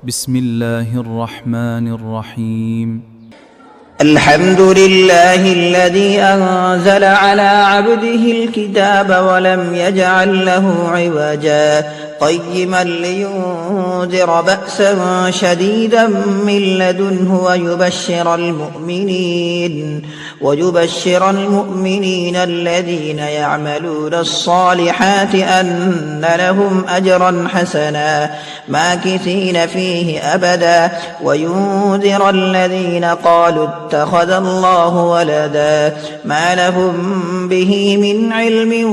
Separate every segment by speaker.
Speaker 1: بسم الله الرحمن الرحيم.
Speaker 2: الحمد لله الذي أنزل على عبده الكتاب ولم يجعل له عوجا قيما لينذر بأسا شديدا من لدنه ويبشر المؤمنين الذين يعملون الصالحات أن لهم أجرا حسنا ماكثين فيه أبدا وينذر الذين قالوا اتخذ الله ولدا ما لهم به من علم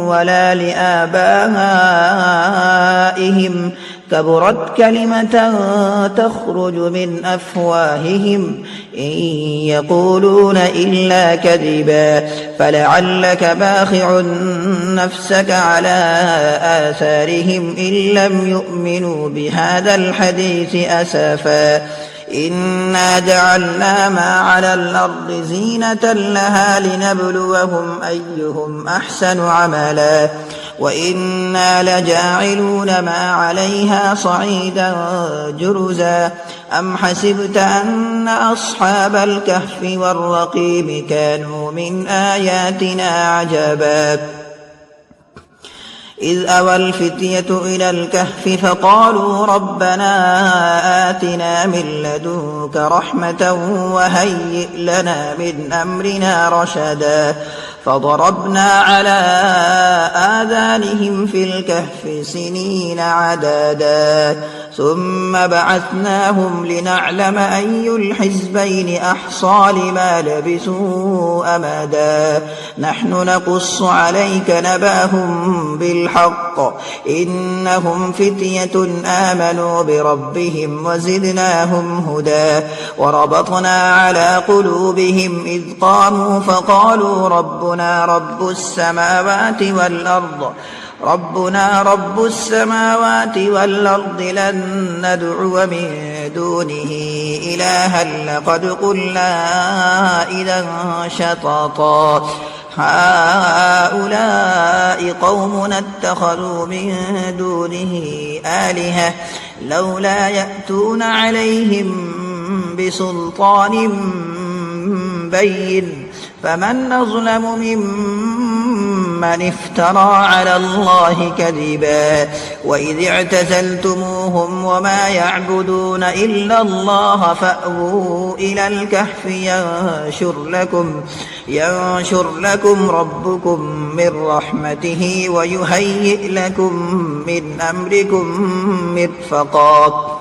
Speaker 2: ولا لآبائهم كبرت كلمة تخرج من أفواههم إن يقولون إلا كذبا فلعلك باخع نفسك على آثارهم إن لم يؤمنوا بهذا الحديث أسفا إنا جعلنا ما على الأرض زينة لها لنبلوهم أيهم أحسن عملا وإنا لجاعلون ما عليها صعيدا جرزا أم حسبت أن أصحاب الكهف والرقيم كانوا من آياتنا عجبا إذ أوى الفتية إلى الكهف فقالوا ربنا آتنا من لدنك رحمة وهيئ لنا من أمرنا رشدا فضربنا على آذانهم في الكهف سنين عددا ثم بعثناهم لنعلم أي الحزبين أحصى لما لبثوا أمدا نحن نقص عليك نبأهم بالحق إنهم فتية آمنوا بربهم وزدناهم هدى وربطنا على قلوبهم إذ قاموا فقالوا ربنا رب السماوات والأرض لن ندعو من دونه إلها لقد قلنا إذا شططا هؤلاء قومنا اتخذوا من دونه آلهة لولا يأتون عليهم بسلطان بين فمن أظلم ممن افترى على الله كذبا وإذ اعتزلتموهم وما يعبدون إلا الله فأووا إلى الكهف ينشر لكم ربكم من رحمته ويهيئ لكم من أمركم مرفقا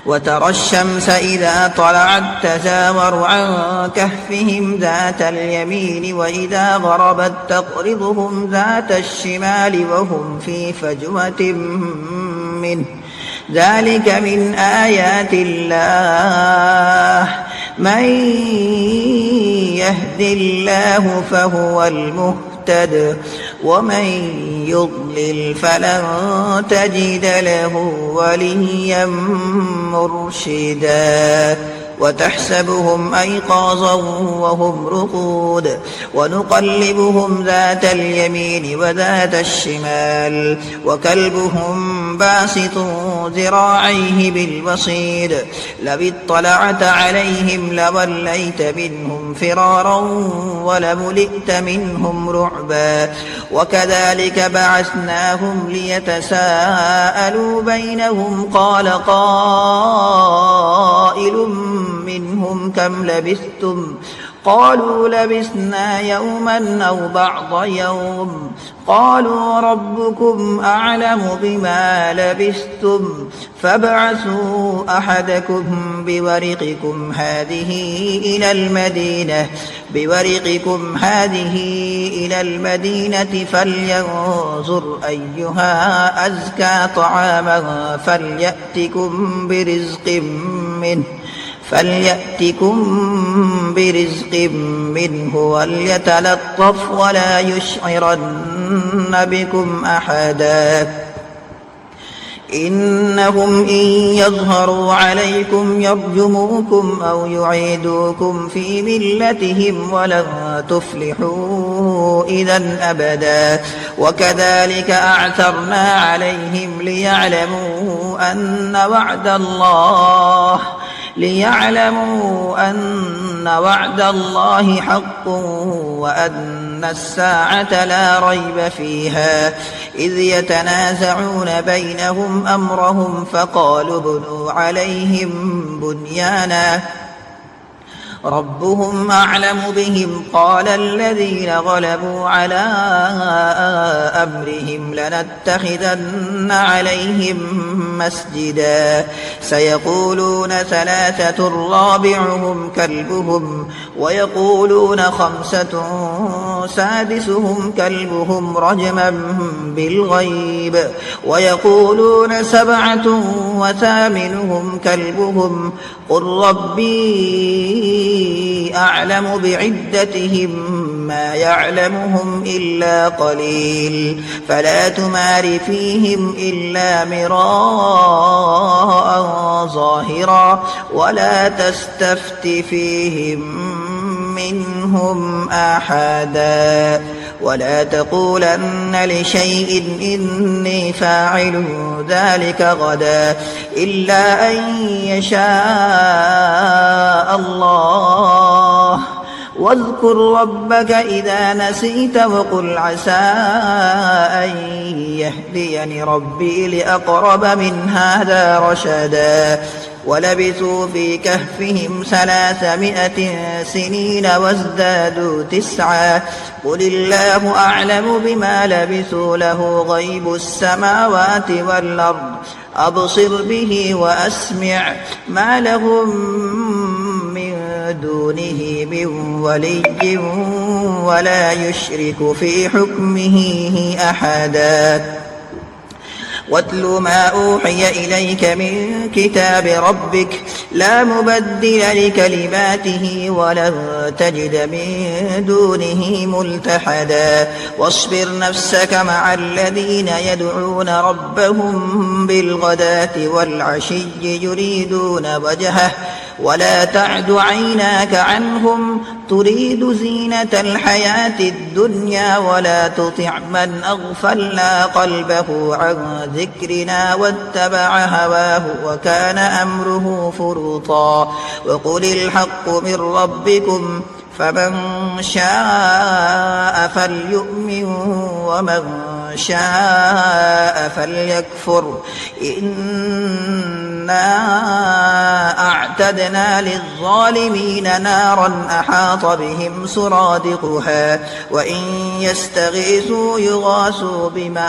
Speaker 2: وترى الشمس إذا طلعت تزاور عن كهفهم ذات اليمين وإذا غربت تقرضهم ذات الشمال وهم في فجوة منه ذلك من آيات الله من يهد الله فهو المهتد ومن يضلل فلن تجد له وليا مرشدا وتحسبهم أيقاظا وهم رقود ونقلبهم ذات اليمين وذات الشمال وكلبهم باسط ذراعيه بالوصيد لو اطلعت عليهم لوليت منهم فرارا ولملئت منهم رعبا وكذلك بعثناهم ليتساءلوا بينهم قال قائل منهم كم لبثتم قالوا لبثنا يوما أو بعض يوم قالوا ربكم أعلم بما لبثتم فابعثوا أحدكم بورقكم هذه إلى المدينة فلينظر أيها أزكى طعاما فليأتكم برزق منه وليتلطف ولا يشعرن بكم أحدا إنهم إن يظهروا عليكم يرجموكم أو يعيدوكم في ملتهم ولن تفلحوا إذا أبدا وكذلك أعثرنا عليهم ليعلموا أن وعد الله حق وأن الساعة لا ريب فيها إذ يتنازعون بينهم أمرهم فقالوا ابنوا عليهم بنيانا ربهم أعلم بهم قال الذين غلبوا على أمرهم لنتخذن عليهم مسجدا سيقولون ثلاثة رابعهم كلبهم ويقولون خمسة سادسهم كلبهم رجما بالغيب ويقولون سبعة وثامنهم كلبهم قل ربي أعلم بعدتهم ما يعلمهم إلا قليل فلا تمار فيهم إلا مراء ظاهرا ولا تستفت فيهم منهم أحدا ولا تقولن لشيء إني فاعل ذلك غدا إلا أن يشاء الله واذكر ربك إذا نسيت وقل عسى أن يهديني ربي لأقرب من هذا رشدا ولبثوا في كهفهم 300 سنين وازدادوا 9 قل الله أعلم بما لبثوا له غيب السماوات والأرض أبصر به وأسمع ما لهم من دونه من ولي ولا يشرك في حكمه أحدا واتل ما أوحي إليك من كتاب ربك لا مبدل لكلماته ولن تجد من دونه ملتحدا واصبر نفسك مع الذين يدعون ربهم بالغداة والعشي يريدون وجهه ولا تعد عيناك عنهم تريد زينة الحياة الدنيا ولا تطع من أغفلنا قلبه عن ذكرنا واتبع هواه وكان أمره فرطا وقل الحق من ربكم فمن شاء فليؤمن ومن شاء فليكفر إنا أعتدنا للظالمين نارا أحاط بهم سرادقها وإن يستغيثوا يغاثوا بماء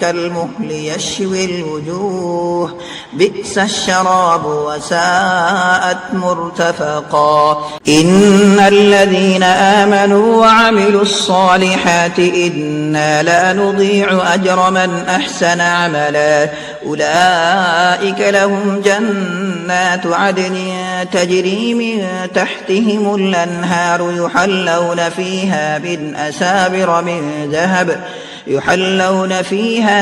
Speaker 2: كالمهل يشوي الوجوه بئس الشراب وساءت مرتفقا إن الذين آمنوا وعملوا الصالحات إنا لا نضيع أجر من أحسن عملا أولئك لهم جنات عدن تجري من تحتهم الأنهار يحلون فيها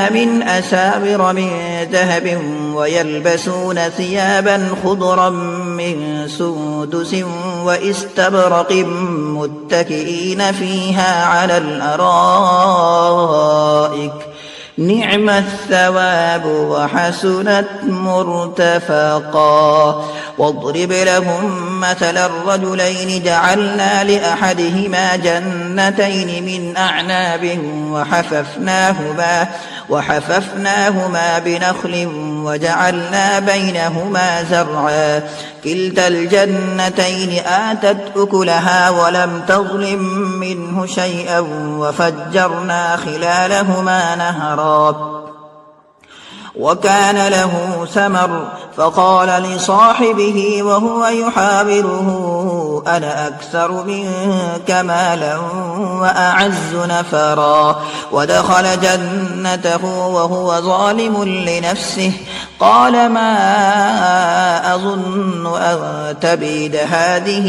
Speaker 2: من أسابر من ذهب ويلبسون ثيابا خضرا من سندس واستبرق متكئين فيها على الأرائك نعم الثواب وحسنت مرتفقا واضرب لهم مثل الرجلين جعلنا لأحدهما جنتين من أعناب وحففناهما بنخل وجعلنا بينهما زرعا كلتا الجنتين آتت أكلها ولم تظلم منه شيئا وفجرنا خلالهما نهرا وكان له ثمر فقال لصاحبه وهو يحاوره أنا أكثر منك مالا وأعز نفرا ودخل جنته وهو ظالم لنفسه قال ما أظن أن تبيد هذه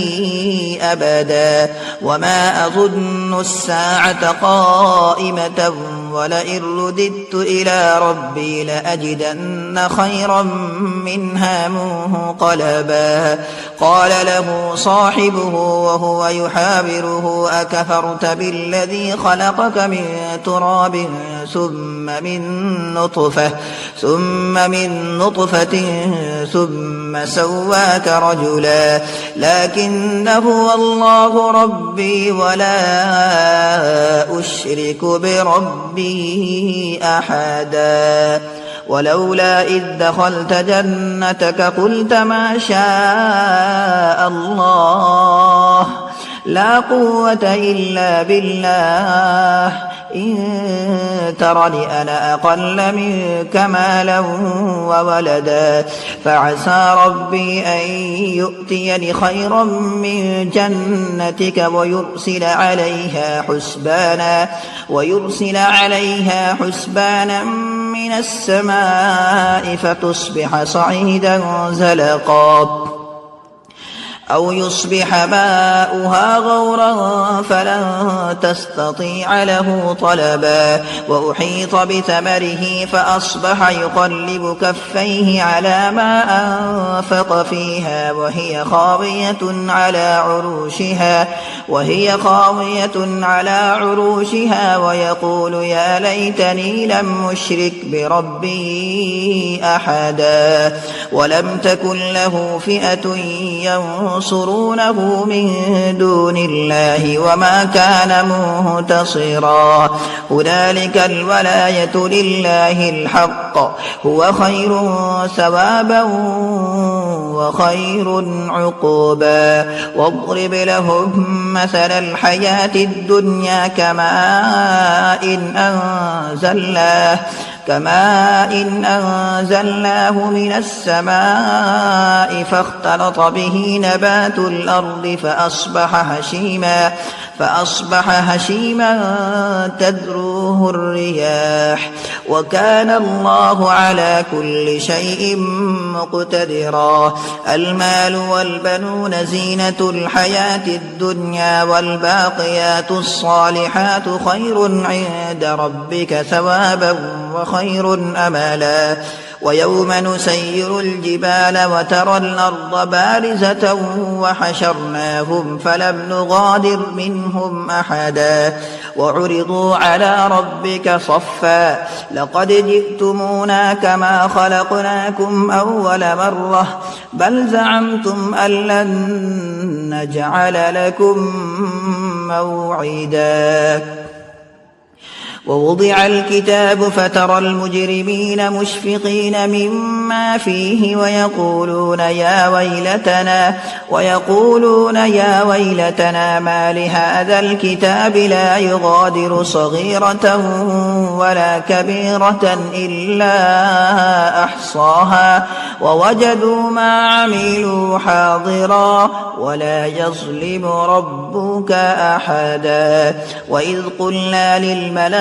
Speaker 2: أبدا وما أظن الساعة قائمة ولئن رددت إلى ربي لأجدن خيرا منها منقلبا قال له صاحبه وهو يحاوره أكفرت بالذي خلقك من تراب ثم من نطفة ثم سواك رجلا لكن هو الله ربي ولا أشرك بربي أحدا ولولا إذ دخلت جنتك قلت ما شاء الله لا قوة إلا بالله إن ترني أنا أقل منك مالا وولدا فعسى ربي أن يؤتيني خيرا من جنتك ويرسل عليها حسبانا من السماء فتصبح صعيدا زلقا أو يصبح ماؤها غورا فلن تستطيع له طلبا وأحيط بثمره فأصبح يقلب كفيه على ما أنفق فيها وهي خاوية على عروشها ويقول يا ليتني لم أشرك بربي أحدا ولم تكن له فئة ينصرونه من دون الله وما كان منتصرا هنالك الولاية لله الحق هو خير ثوابا وخير عقوبا واضرب لهم مثل الحياة الدنيا كماء إن أنزلناه من السماء فاختلط به نبات الأرض فأصبح هشيما تذروه الرياح وكان الله على كل شيء مقتدرا المال والبنون زينة الحياة الدنيا والباقيات الصالحات خير عند ربك ثوابا وخير أملا ويوم نسير الجبال وترى الأرض بارزة وحشرناهم فلم نغادر منهم أحدا وعرضوا على ربك صفا لقد جئتمونا كما خلقناكم أول مرة بل زعمتم أن لن نجعل لكم موعدا ووضع الكتاب فترى المجرمين مشفقين مما فيه ويقولون يا ويلتنا ما لهذا الكتاب لا يغادر صغيرة ولا كبيرة إلا أحصاها ووجدوا ما عملوا حاضرا ولا يظلم ربك أحدا وإذ قلنا للملائكة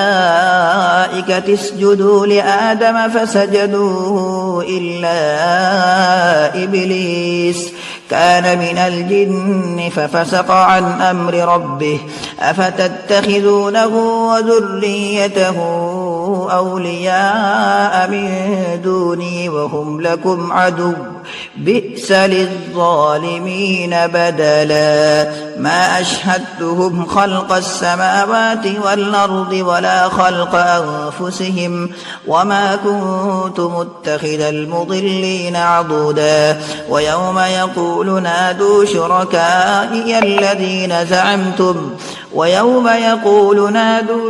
Speaker 2: اسجدوا لآدم فسجدوا إلا إبليس كان من الجن ففسق عن أمر ربه أفتتخذونه وذريته أولياء من دوني وهم لكم عدو بئس للظالمين بدلا ما أشهدتهم خلق السماوات والأرض ولا خلق أنفسهم وما كنت متخذ المضلين عضدا ويوم يقول نادوا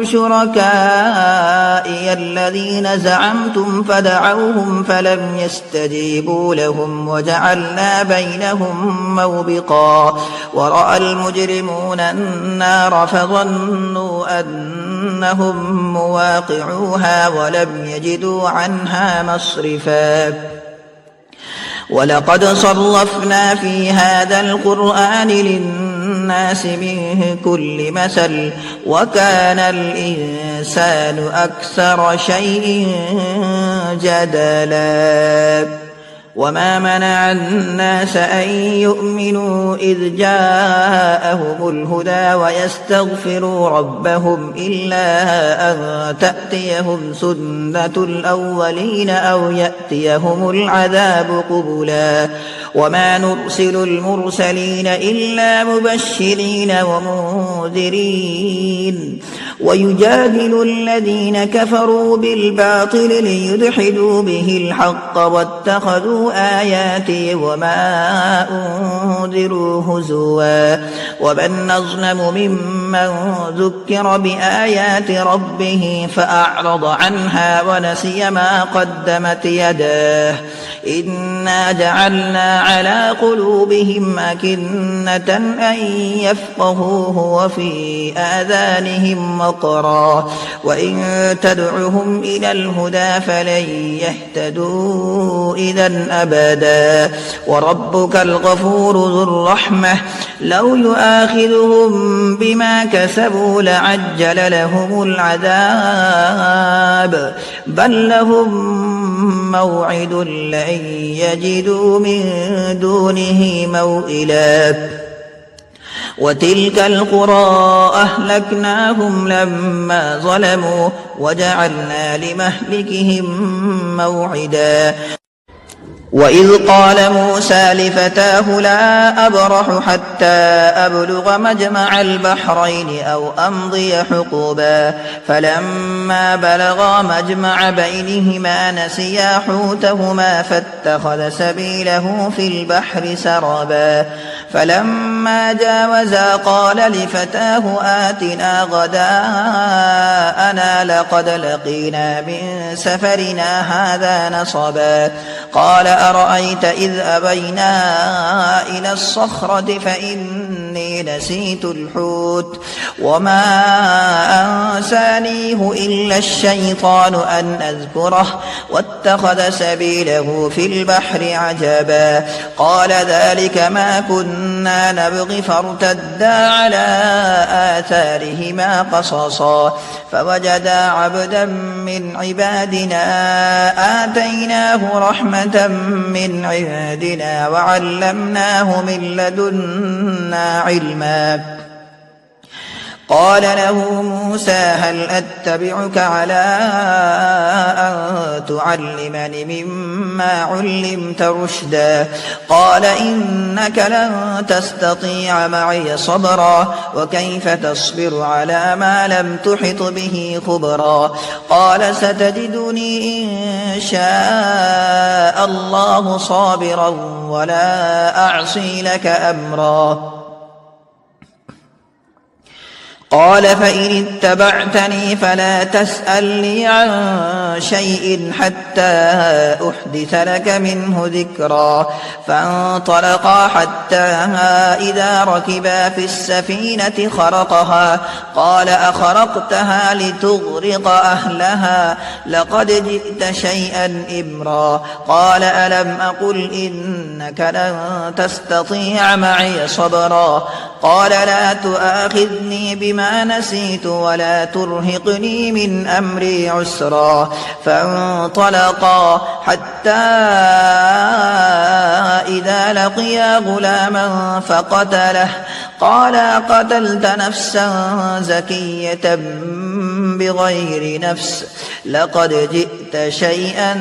Speaker 2: شركائي الذين زعمتم فدعوهم فلم يستجيبوا لهم وجعلنا بينهم موبقا ورأى المجرمون النار فظنوا أنهم مواقعوها ولم يجدوا عنها مصرفا ولقد صرفنا في هذا القرآن للناس من كل مثل وكان الإنسان أكثر شيء جدلا وما منع الناس أن يؤمنوا إذ جاءهم الهدى ويستغفروا ربهم إلا أن تأتيهم سنة الأولين أو يأتيهم العذاب قبلا وما نرسل المرسلين إلا مبشرين ومنذرين ويجادل الذين كفروا بالباطل ليدحدوا به الحق واتخذوا آياتي وما أنذروا هزوا ومن نظلم ممن ذكر بآيات ربه فأعرض عنها ونسي ما قدمت يداه إنا جعلنا على قلوبهم أكنة أن يفقهوه وفي آذانهم وقرا وإن تدعهم إلى الهدى فلن يهتدوا إذا أبدا وربك الغفور ذو الرحمة لو يؤاخذهم بما كسبوا لعجل لهم العذاب بل لهم موعد لن يجدوا من دونه موئلا وتلك القرى أهلكناهم لما ظلموا وجعلنا لمهلكهم موعدا وإذ قال موسى لفتاه لا أبرح حتى أبلغ مجمع البحرين أو أمضي حقبا فلما بلغا مجمع بينهما نسيا حوتهما فاتخذ سبيله في البحر سربا فلما جاوزا قال لفتاه آتنا غداءنا لقد لقينا من سفرنا هذا نصبا قال أرأيت إذ أبينا إلى الصخرة فإني نسيت الحوت وما أنسانيه إلا الشيطان أن أذكره واتخذ سبيله في البحر عجبا قال ذلك ما كنا نبغي فارتدا على آثارهما قصصا فوجدا عبدا من عبادنا آتيناه رحمة من عندنا وعلمناه من لدنا علما قال له موسى هل أتبعك على أن تعلمني مما علمت رشدا قال إنك لن تستطيع معي صبرا وكيف تصبر على ما لم تحط به خبرا قال ستجدني إن شاء الله صابرا ولا أعصي لك أمرا قال فإن اتبعتني فلا تسألني عن شيء حتى أحدث لك منه ذكرا فانطلقا حتى إذا ركبا في السفينة خرقها قال أخرقتها لتغرق أهلها لقد جئت شيئا إمرا قال ألم أقل إنك لن تستطيع معي صبرا قال لا تؤاخذني بما نسيت ولا ترهقني من أمري عسرا فانطلقا حتى إذا لقيا غلاما فقتله قال قتلت نفسا زكية بغير نفس لقد جئت شيئا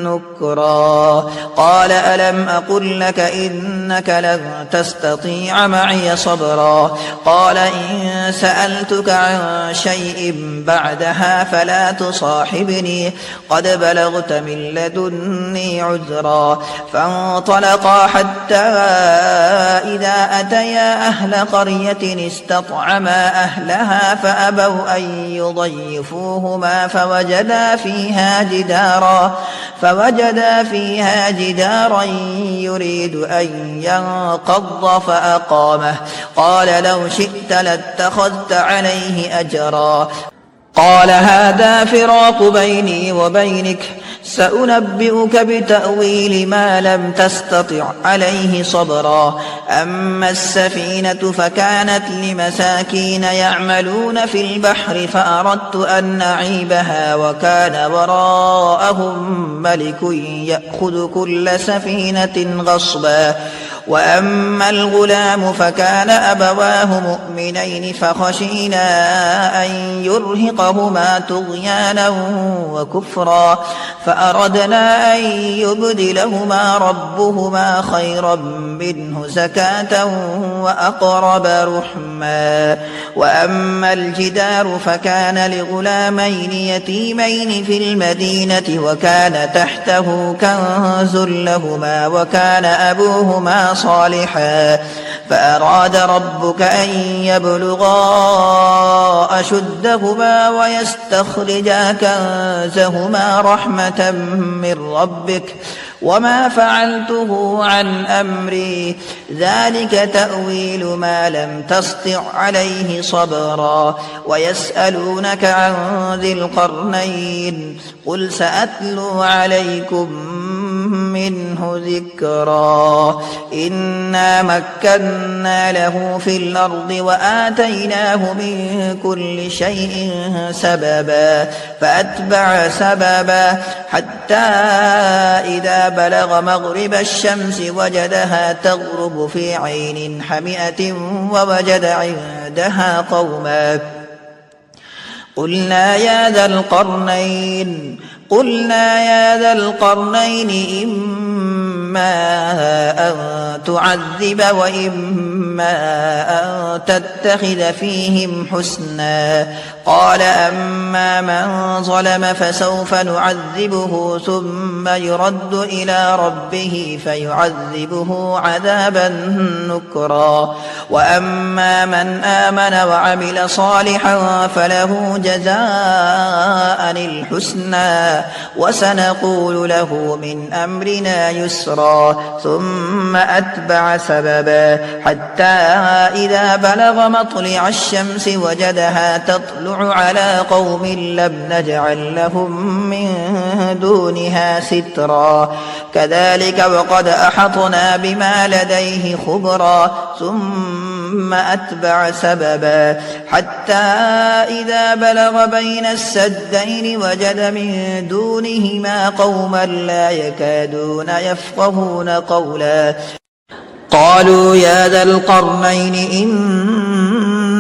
Speaker 2: نكرا قال ألم أقل لك إنك لن تستطيع معي صبرا قال إن سألتك عن شيء بعدها فلا تصاحبني قد بلغت من لدني عذرا فانطلقا حتى إذا أتيا أهل قرية استطعما أهلها فأبوا أن يضيفوهما فوجدا فيها جدارا يريد أن ينقض فأقامه قال لو شئت لاتخذت عليه أجرا قال هذا فراق بيني وبينك سأنبئك بتأويل ما لم تستطع عليه صبرا أما السفينة فكانت لمساكين يعملون في البحر فأردت أن أعيبها وكان وراءهم ملك يأخذ كل سفينة غصبا وأما الغلام فكان أبواه مؤمنين فخشينا أن يرهقهما طغيانا وكفرا فأردنا أن يبدلهما ربهما خيرا منه زكاة وأقرب رحما وأما الجدار فكان لغلامين يتيمين في المدينة وكان تحته كنز لهما وكان أبوهما صالحا فأراد ربك أن يبلغا أشدهما ويستخرجا كنزهما رحمة من ربك وما فعلته عن أمري ذلك تأويل ما لم تسطع عليه صبرا ويسألونك عن ذي القرنين قل سأتلو عليكم منه ذكرا إنا مكنا له في الأرض وآتيناه من كل شيء سببا فأتبع سببا حتى إذا بلغ مغرب الشمس وجدها تغرب في عين حمئة ووجد عندها قوما قلنا يا ذا القرنين إما أن تعذب وإما أن تتخذ فيهم حسنا قال أما من ظلم فسوف نعذبه ثم يرد إلى ربه فيعذبه عذابا نكرا وأما من آمن وعمل صالحا فله جزاء الحسنى وسنقول له من أمرنا يسرا ثم أتبع سببا حتى إذا بلغ مطلع الشمس وجدها تطلع على قوم لم نجعل لهم من دونها سترا كذلك وقد أحطنا بما لديه خبرا ثم أتبع سببا حتى إذا بلغ بين السدين وجد من دونهما قوما لا يكادون يفقهون قولا قالوا يا ذا القرنين إن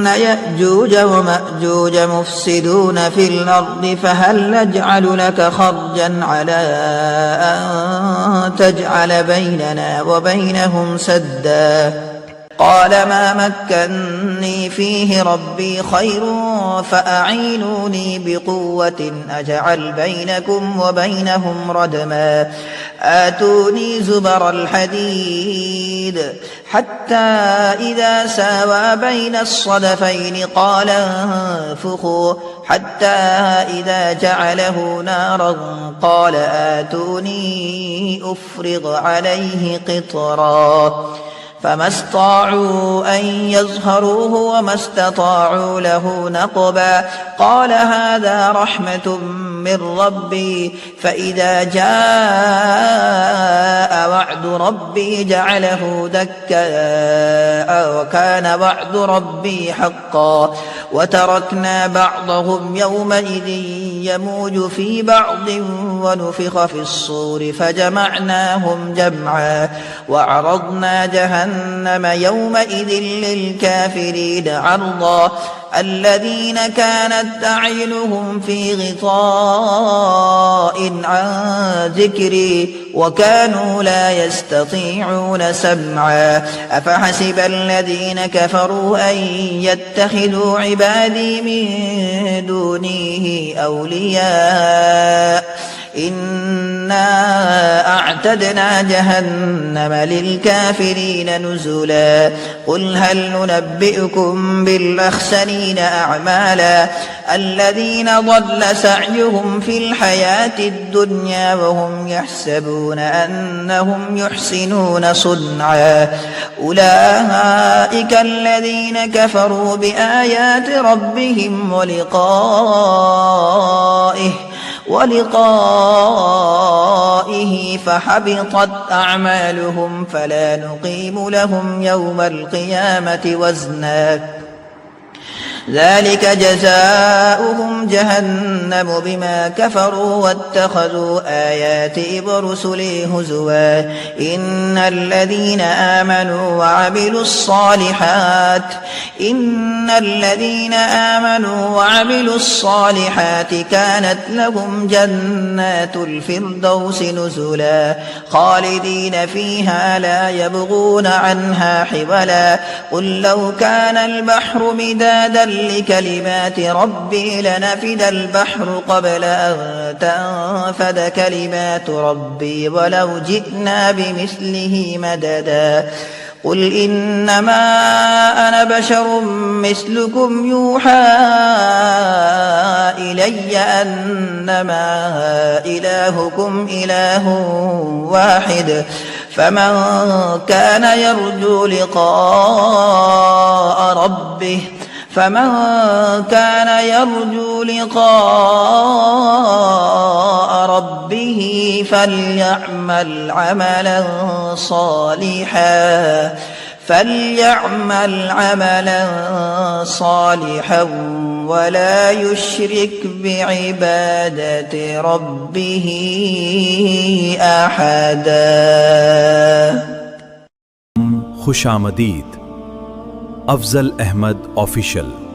Speaker 2: يأجوج ومأجوج مفسدون في الأرض فهل نجعل لك خرجا على أن تجعل بيننا وبينهم سدا قال ما مكني فيه ربي خير فأعينوني بقوة أجعل بينكم وبينهم ردما آتوني زبر الحديد حتى إذا ساوى بين الصدفين قال انفخوا حتى إذا جعله نارا قال آتوني أفرغ عليه قطرا فما استطاعوا أن يظهروه وما استطاعوا له نقبا قال هذا رحمة من ربي فإذا جاء وعد ربي جعله دكاء وكان وعد ربي حقا وتركنا بعضهم يومئذ يموج في بعض ونفخ في الصور فجمعناهم جمعا وعرضنا جهنم يومئذ للكافرين عرضا الذين كانت أعينهم في غطاء عن ذكري وكانوا لا يستطيعون سمعا أفحسب الذين كفروا أن يتخذوا عبادي من دونه أولياء إنا أعتدنا جهنم للكافرين نزلا قل هل ننبئكم بالأخسرين أعمالا الذين ضل سعيهم في الحياة الدنيا وهم يحسبون أنهم يحسنون صنعا أولئك الذين كفروا بآيات ربهم ولقائه فحبطت أعمالهم فلا نقيم لهم يوم القيامة وزنا ذلك جزاؤهم جهنم بما كفروا واتخذوا آياتي ورسلي هزوا إن الذين آمنوا وعملوا الصالحات كانت لهم جنات الفردوس نزلا خالدين فيها لا يبغون عنها حولا قل لو كان البحر مدادا لكلمات ربي لنفد البحر قبل أن تنفد كلمات ربي ولو جئنا بمثله مددا قل إنما أنا بشر مثلكم يوحى إلي أنما إلهكم إله واحد فمن كان يرجو لقاء ربه فليعمل عملا صالحا ولا يشرك بعبادة ربه أحدا.
Speaker 3: खुश आमदीद अफजल अहमद ऑफिशियल।